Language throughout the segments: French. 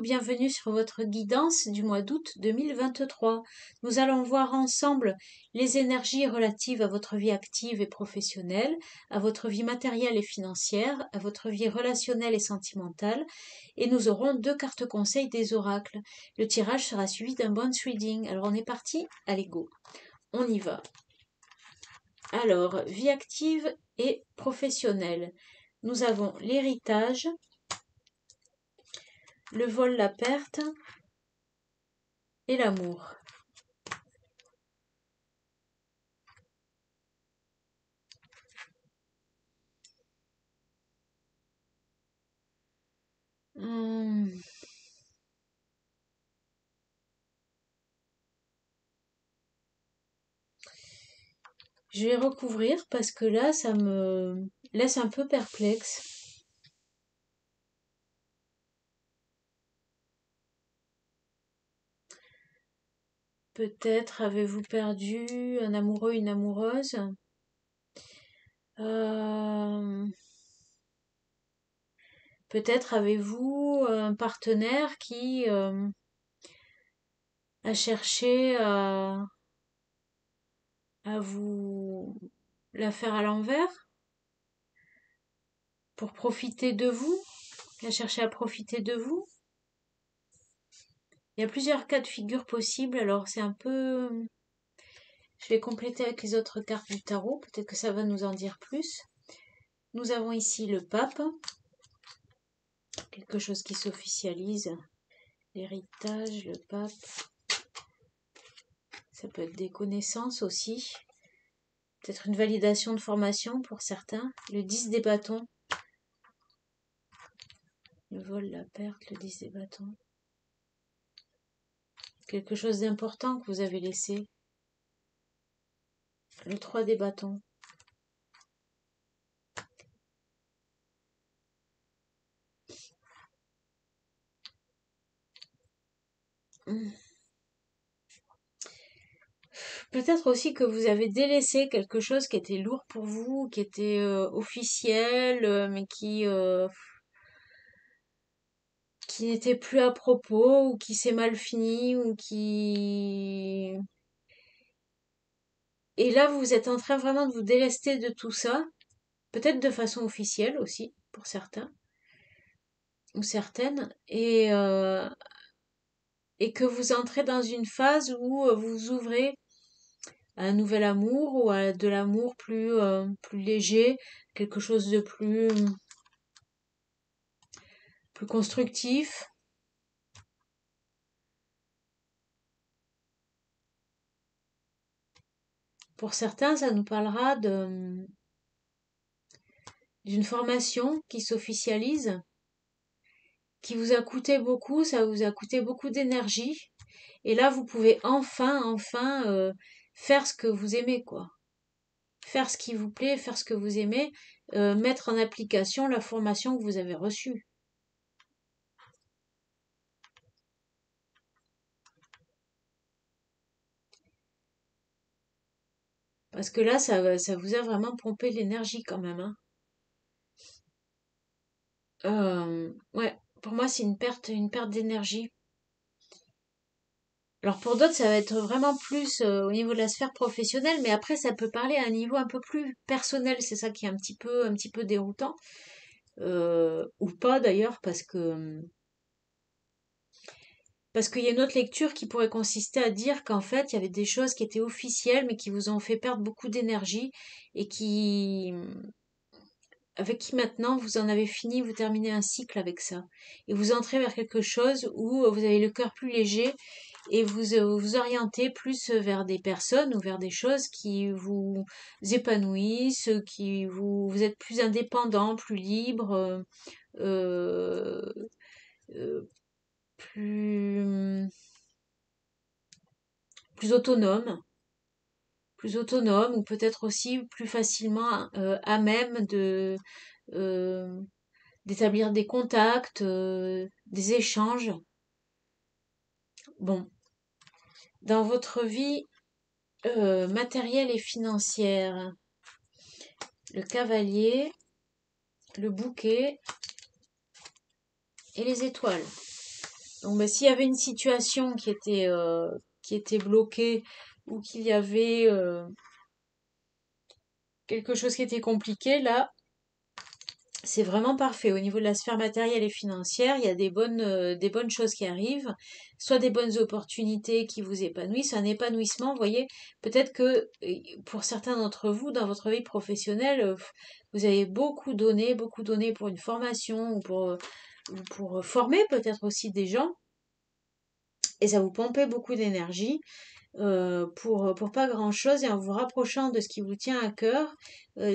bienvenue sur votre guidance du mois d'août 2023. Nous allons voir ensemble les énergies relatives à votre vie active et professionnelle, à votre vie matérielle et financière, à votre vie relationnelle et sentimentale, et nous aurons 2 cartes conseils des oracles. Le tirage sera suivi d'un bonus reading. Alors on est parti? Allez go, on y va. Alors, vie active et professionnelle. Nous avons l'héritage, le vol, la perte et l'amour. Je vais recouvrir parce que là, ça me laisse un peu perplexe. Peut-être avez-vous perdu un amoureux, une amoureuse. Peut-être avez-vous un partenaire qui a cherché à vous la faire à l'envers pour profiter de vous, qui a cherché à profiter de vous. Il y a plusieurs cas de figure possibles, alors c'est un peu... Je vais compléter avec les autres cartes du tarot, peut-être que ça va nous en dire plus. Nous avons ici le pape, quelque chose qui s'officialise, l'héritage, le pape, ça peut être des connaissances aussi, peut-être une validation de formation pour certains, le 10 des bâtons, le vol, la perte, le 10 des bâtons, quelque chose d'important que vous avez laissé, le 3 des bâtons. Peut-être aussi que vous avez délaissé quelque chose qui était lourd pour vous, qui était officiel, mais qui n'était plus à propos, ou qui s'est mal fini, ou qui... Et là, vous êtes en train vraiment de vous délester de tout ça, peut-être de façon officielle aussi, pour certains, ou certaines, et que vous entrez dans une phase où vous ouvrez à un nouvel amour, ou à de l'amour plus léger, quelque chose de plus constructif. Pour certains, ça nous parlera d'une formation qui s'officialise, qui vous a coûté beaucoup, ça vous a coûté beaucoup d'énergie. Et là, vous pouvez enfin, faire ce que vous aimez, quoi. Faire ce qui vous plaît, faire ce que vous aimez, mettre en application la formation que vous avez reçue. Parce que là, ça vous a vraiment pompé l'énergie quand même, hein. Ouais, pour moi, c'est une perte d'énergie. Alors pour d'autres, ça va être vraiment plus au niveau de la sphère professionnelle, mais après, ça peut parler à un niveau un peu plus personnel. C'est ça qui est un petit peu déroutant, ou pas d'ailleurs, parce qu'il y a une autre lecture qui pourrait consister à dire qu'en fait, il y avait des choses qui étaient officielles, mais qui vous ont fait perdre beaucoup d'énergie et avec qui maintenant vous en avez fini, vous terminez un cycle avec ça. Et vous entrez vers quelque chose où vous avez le cœur plus léger et vous orientez plus vers des personnes ou vers des choses qui vous épanouissent, vous êtes plus indépendant, plus libre, euh, euh, plus, plus autonome. Plus autonome, ou peut-être aussi plus facilement à même euh, d'établir des contacts, des échanges. Bon, dans votre vie matérielle et financière, le cavalier, le bouquet et les étoiles. Donc, ben, s'il y avait une situation qui était bloquée ou qu'il y avait quelque chose qui était compliqué, là, c'est vraiment parfait. Au niveau de la sphère matérielle et financière, il y a des bonnes choses qui arrivent, soit des bonnes opportunités qui vous épanouissent, un épanouissement. Vous voyez, peut-être que pour certains d'entre vous, dans votre vie professionnelle, vous avez beaucoup donné pour une formation ou pour former peut-être aussi des gens, et ça vous pompait beaucoup d'énergie pour pas grand-chose et en vous rapprochant de ce qui vous tient à cœur,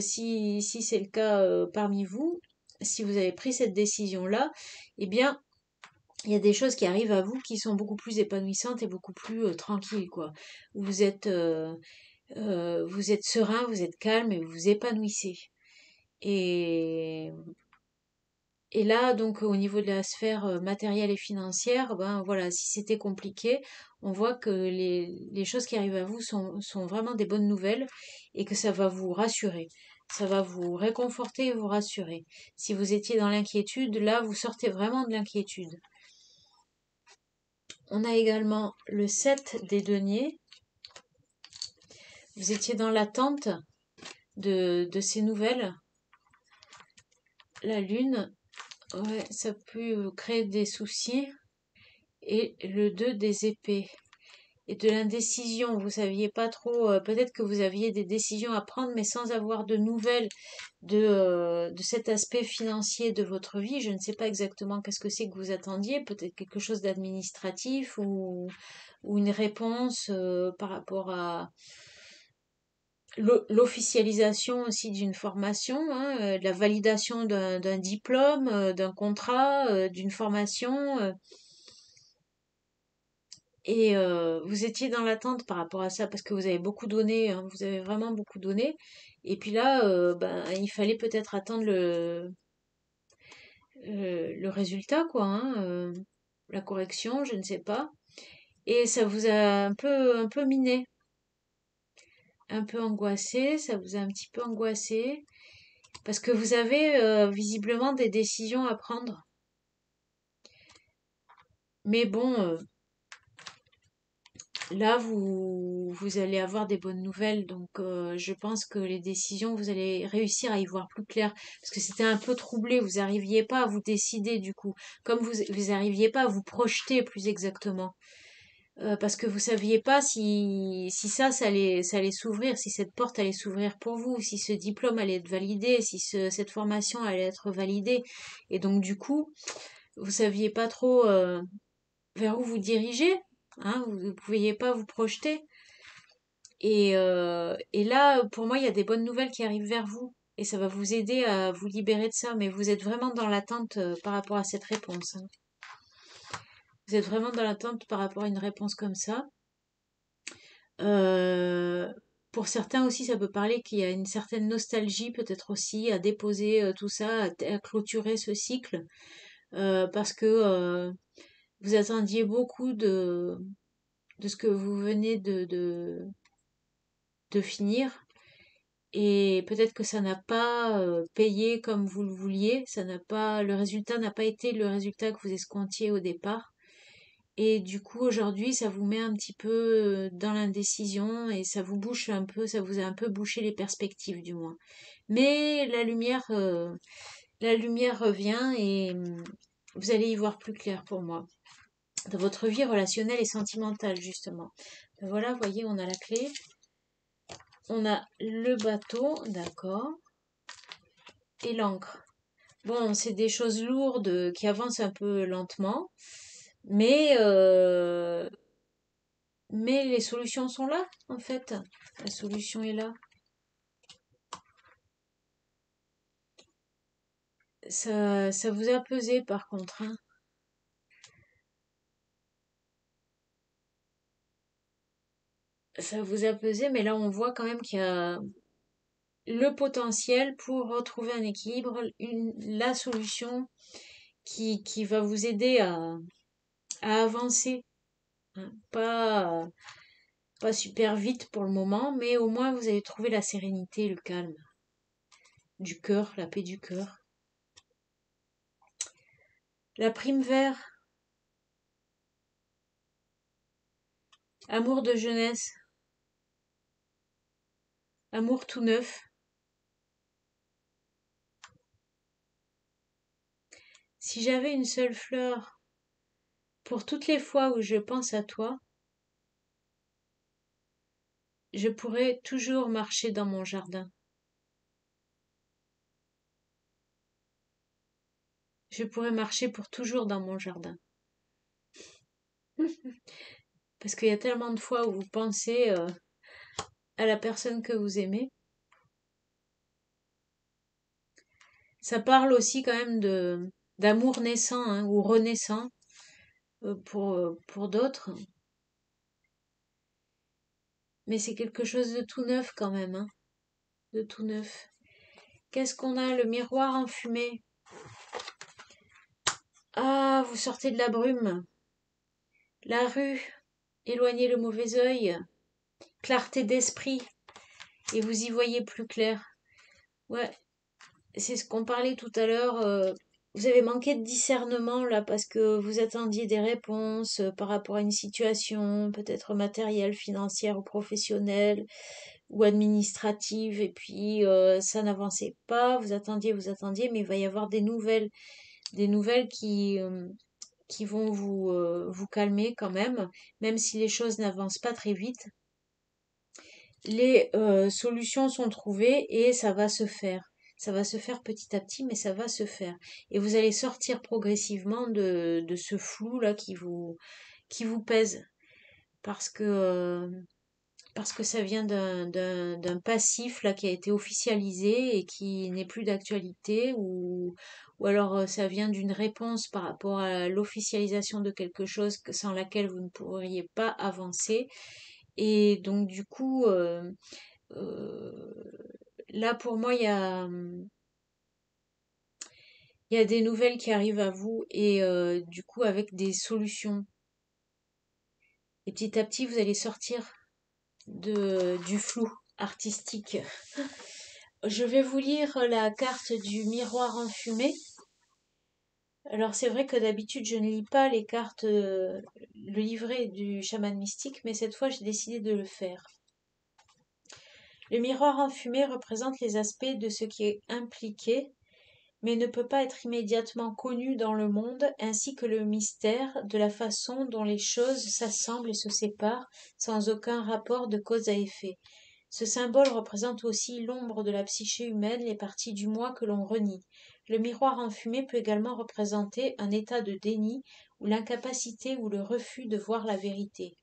si c'est le cas parmi vous, si vous avez pris cette décision-là, eh bien, il y a des choses qui arrivent à vous qui sont beaucoup plus épanouissantes et beaucoup plus tranquilles, quoi. Vous êtes serein, vous êtes calme et vous vous épanouissez. Et et là, donc, au niveau de la sphère matérielle et financière, ben voilà, si c'était compliqué, on voit que les choses qui arrivent à vous sont vraiment des bonnes nouvelles et que ça va vous rassurer. Ça va vous réconforter et vous rassurer. Si vous étiez dans l'inquiétude, là, vous sortez vraiment de l'inquiétude. On a également le 7 des deniers. Vous étiez dans l'attente de ces nouvelles. La lune, ouais, ça peut vous créer des soucis. Et le 2 des épées. Et de l'indécision. Vous saviez pas trop, peut-être que vous aviez des décisions à prendre, mais sans avoir de nouvelles de cet aspect financier de votre vie. Je ne sais pas exactement qu'est-ce que c'est que vous attendiez, peut-être quelque chose d'administratif ou une réponse par rapport à l'officialisation aussi d'une formation, hein, de la validation d'un diplôme, d'un contrat, d'une formation. Et vous étiez dans l'attente par rapport à ça parce que vous avez beaucoup donné, hein, vous avez vraiment beaucoup donné. Et puis là, ben, il fallait peut-être attendre le résultat, quoi, hein, la correction, je ne sais pas. Et ça vous a un peu miné, un peu angoissé, ça vous a un petit peu angoissé parce que vous avez visiblement des décisions à prendre. Mais bon, là, vous allez avoir des bonnes nouvelles, donc je pense que les décisions, vous allez réussir à y voir plus clair, parce que c'était un peu troublé, vous n'arriviez pas à vous décider du coup, comme vous n'arriviez pas à vous projeter plus exactement, parce que vous saviez pas si ça allait s'ouvrir, si cette porte allait s'ouvrir pour vous, si ce diplôme allait être validé, si cette formation allait être validée, et donc du coup, vous saviez pas trop vers où vous diriger, hein, vous ne pouviez pas vous projeter. Et là, pour moi, il y a des bonnes nouvelles qui arrivent vers vous. Et ça va vous aider à vous libérer de ça. Mais vous êtes vraiment dans l'attente par rapport à cette réponse, hein. Vous êtes vraiment dans l'attente par rapport à une réponse comme ça. Euh, pour certains aussi, ça peut parler qu'il y a une certaine nostalgie peut-être aussi à déposer tout ça, à clôturer ce cycle. Parce que vous attendiez beaucoup de ce que vous venez de finir. Et peut-être que ça n'a pas payé comme vous le vouliez, le résultat n'a pas été le résultat que vous escomptiez au départ. Et du coup, aujourd'hui, ça vous met un petit peu dans l'indécision et ça vous bouche un peu, ça vous a un peu bouché les perspectives du moins. Mais la lumière revient et vous allez y voir plus clair pour moi. Dans votre vie relationnelle et sentimentale, justement. Ben voilà, vous voyez, on a la clé. On a le bateau, d'accord, et l'encre. Bon, c'est des choses lourdes qui avancent un peu lentement, mais, euh, mais les solutions sont là, en fait. La solution est là. Ça vous a pesé par contre, hein. Ça vous a pesé, mais là on voit quand même qu'il y a le potentiel pour retrouver un équilibre, la solution qui va vous aider à avancer, hein. Pas super vite pour le moment, mais au moins vous allez trouver la sérénité, le calme du cœur, la paix du cœur. La prime vert, Amour de jeunesse, amour tout neuf. Si j'avais une seule fleur pour toutes les fois où je pense à toi, je pourrais toujours marcher dans mon jardin. Je pourrais marcher pour toujours dans mon jardin. Parce qu'il y a tellement de fois où vous pensez à la personne que vous aimez. Ça parle aussi quand même de d'amour naissant hein, ou renaissant pour d'autres. Mais c'est quelque chose de tout neuf quand même, hein, de tout neuf. Qu'est-ce qu'on a? Le miroir enfumé. Ah, vous sortez de la brume. La rue, éloignez le mauvais œil. Clarté d'esprit, et vous y voyez plus clair. Ouais, c'est ce qu'on parlait tout à l'heure. Vous avez manqué de discernement là parce que vous attendiez des réponses par rapport à une situation, peut-être matérielle, financière ou professionnelle ou administrative, et puis ça n'avançait pas. Vous attendiez, mais il va y avoir des nouvelles qui vont vous calmer quand même si les choses n'avancent pas très vite. Les solutions sont trouvées et ça va se faire. Ça va se faire petit à petit, mais ça va se faire. Et vous allez sortir progressivement de ce flou là qui vous pèse parce parce que ça vient d'un passif là qui a été officialisé et qui n'est plus d'actualité ou alors ça vient d'une réponse par rapport à l'officialisation de quelque chose sans laquelle vous ne pourriez pas avancer. Et donc du coup, euh, là pour moi, il y a des nouvelles qui arrivent à vous et du coup avec des solutions. Et petit à petit, vous allez sortir du flou artistique. Je vais vous lire la carte du miroir enfumé. Alors c'est vrai que d'habitude je ne lis pas les cartes, le livret du chaman mystique, mais cette fois j'ai décidé de le faire. Le miroir enfumé représente les aspects de ce qui est impliqué, mais ne peut pas être immédiatement connu dans le monde, ainsi que le mystère de la façon dont les choses s'assemblent et se séparent sans aucun rapport de cause à effet. Ce symbole représente aussi l'ombre de la psyché humaine, les parties du moi que l'on renie. Le miroir enfumé peut également représenter un état de déni ou l'incapacité ou le refus de voir la vérité.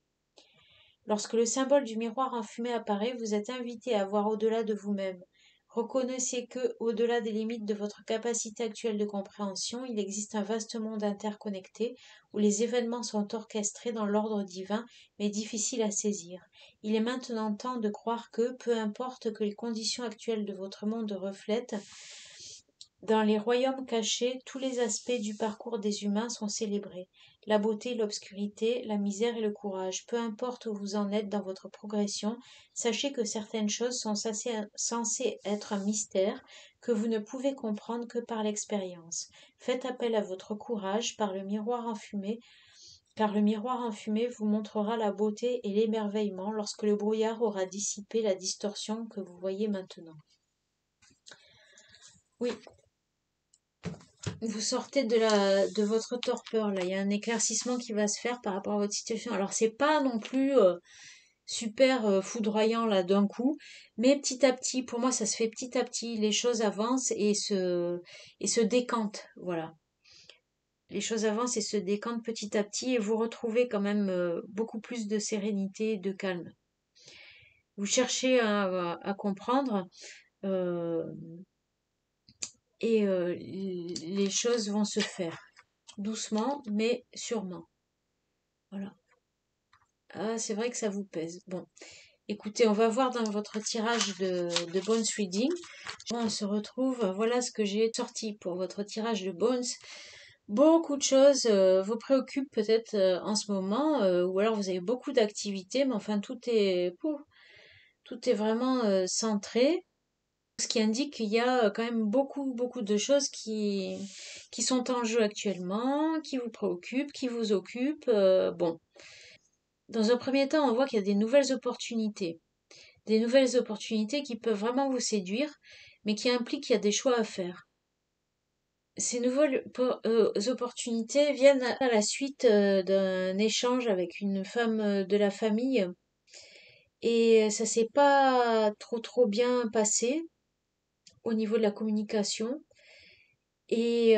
Lorsque le symbole du miroir enfumé apparaît, vous êtes invité à voir au-delà de vous-même. Reconnaissez que, au-delà des limites de votre capacité actuelle de compréhension, il existe un vaste monde interconnecté où les événements sont orchestrés dans l'ordre divin mais difficiles à saisir. Il est maintenant temps de croire que, peu importe que les conditions actuelles de votre monde reflètent, dans les royaumes cachés, tous les aspects du parcours des humains sont célébrés. La beauté, l'obscurité, la misère et le courage. Peu importe où vous en êtes dans votre progression, sachez que certaines choses sont censées être un mystère que vous ne pouvez comprendre que par l'expérience. Faites appel à votre courage par le miroir enfumé, car le miroir enfumé vous montrera la beauté et l'émerveillement lorsque le brouillard aura dissipé la distorsion que vous voyez maintenant. Oui, vous sortez de votre torpeur là, il y a un éclaircissement qui va se faire par rapport à votre situation. Alors c'est pas non plus super foudroyant là d'un coup, mais petit à petit, pour moi ça se fait petit à petit, les choses avancent et se décantent, voilà. Les choses avancent et se décantent petit à petit et vous retrouvez quand même beaucoup plus de sérénité et de calme. Vous cherchez à comprendre euh, et les choses vont se faire doucement mais sûrement. Voilà. Ah, c'est vrai que ça vous pèse. Bon, écoutez, on va voir dans votre tirage de Bones Reading. On se retrouve. Voilà ce que j'ai sorti pour votre tirage de Bones. Beaucoup de choses vous préoccupent peut-être en ce moment, ou alors vous avez beaucoup d'activités, mais enfin tout est vraiment centré. Ce qui indique qu'il y a quand même beaucoup de choses qui sont en jeu actuellement, qui vous préoccupent, qui vous occupent. Bon, Dans un premier temps, on voit qu'il y a des nouvelles opportunités. Des nouvelles opportunités qui peuvent vraiment vous séduire, mais qui impliquent qu'il y a des choix à faire. Ces nouvelles opportunités viennent à la suite d'un échange avec une femme de la famille et ça s'est pas trop bien passé au niveau de la communication. Et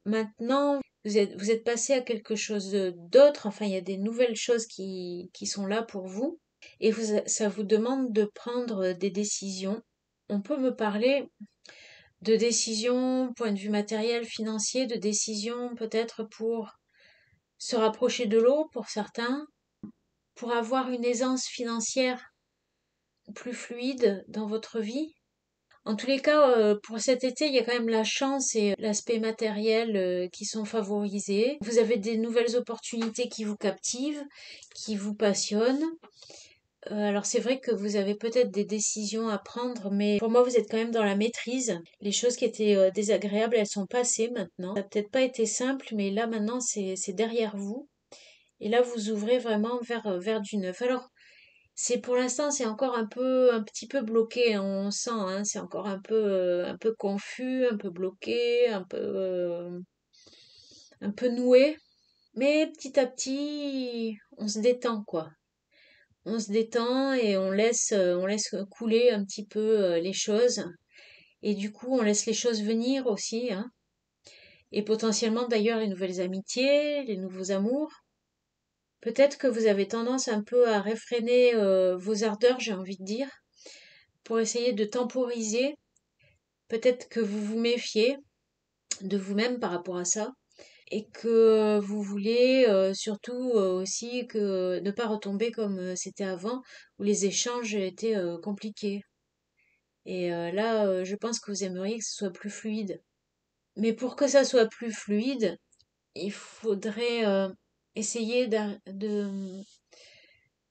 maintenant, vous êtes passé à quelque chose d'autre. Enfin, il y a des nouvelles choses qui sont là pour vous. Et ça vous demande de prendre des décisions. On peut me parler de décisions, point de vue matériel, financier, de décisions peut-être pour se rapprocher de l'eau pour certains, pour avoir une aisance financière plus fluide dans votre vie. En tous les cas, pour cet été, il y a quand même la chance et l'aspect matériel qui sont favorisés. Vous avez des nouvelles opportunités qui vous captivent, qui vous passionnent. Alors c'est vrai que vous avez peut-être des décisions à prendre, mais pour moi vous êtes quand même dans la maîtrise. Les choses qui étaient désagréables, elles sont passées maintenant. Ça n'a peut-être pas été simple, mais là maintenant c'est derrière vous. Et là vous ouvrez vraiment vers du neuf. Alors c'est pour l'instant c'est encore un petit peu bloqué, hein, on sent, hein, c'est encore un peu confus, un peu bloqué, un peu noué. Mais petit à petit on se détend quoi. On se détend et on laisse couler un petit peu les choses. Et du coup, on laisse les choses venir aussi, hein. Et potentiellement d'ailleurs les nouvelles amitiés, les nouveaux amours. Peut-être que vous avez tendance un peu à réfréner vos ardeurs, j'ai envie de dire, pour essayer de temporiser. Peut-être que vous vous méfiez de vous-même par rapport à ça. Et que vous voulez surtout aussi que ne pas retomber comme c'était avant, où les échanges étaient compliqués. Et là, je pense que vous aimeriez que ce soit plus fluide. Mais pour que ça soit plus fluide, il faudrait essayer de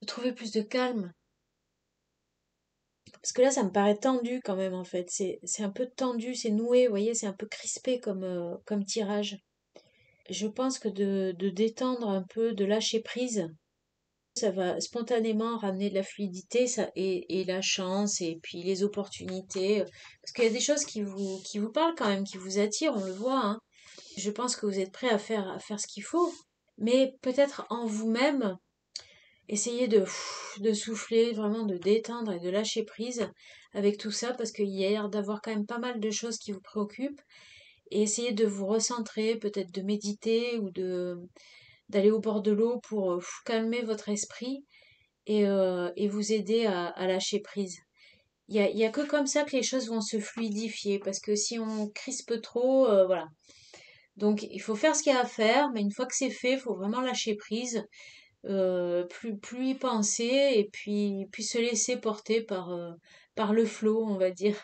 trouver plus de calme. Parce que là, ça me paraît tendu quand même, en fait. C'est un peu tendu, c'est noué, vous voyez, c'est un peu crispé comme tirage. Je pense que de détendre un peu, de lâcher prise, ça va spontanément ramener de la fluidité et la chance et puis les opportunités. Parce qu'il y a des choses qui vous parlent quand même, qui vous attirent, on le voit, hein. Je pense que vous êtes prêt à faire ce qu'il faut. Mais peut-être en vous-même, essayez de souffler, vraiment de détendre et de lâcher prise avec tout ça parce qu'il y a l'air d'avoir quand même pas mal de choses qui vous préoccupent. Et essayez de vous recentrer, peut-être de méditer ou d'aller au bord de l'eau pour calmer votre esprit et vous aider à lâcher prise. Il y a que comme ça que les choses vont se fluidifier, parce que si on crispe trop, voilà. Donc il faut faire ce qu'il y a à faire, mais une fois que c'est fait, il faut vraiment lâcher prise, plus y penser, et puis se laisser porter par le flot, on va dire.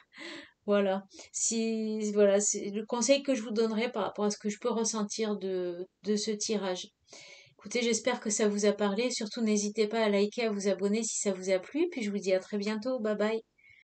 Voilà. Voilà, c'est le conseil que je vous donnerai par rapport à ce que je peux ressentir de ce tirage. Écoutez, j'espère que ça vous a parlé. Surtout, n'hésitez pas à liker, à vous abonner si ça vous a plu. Puis je vous dis à très bientôt. Bye bye.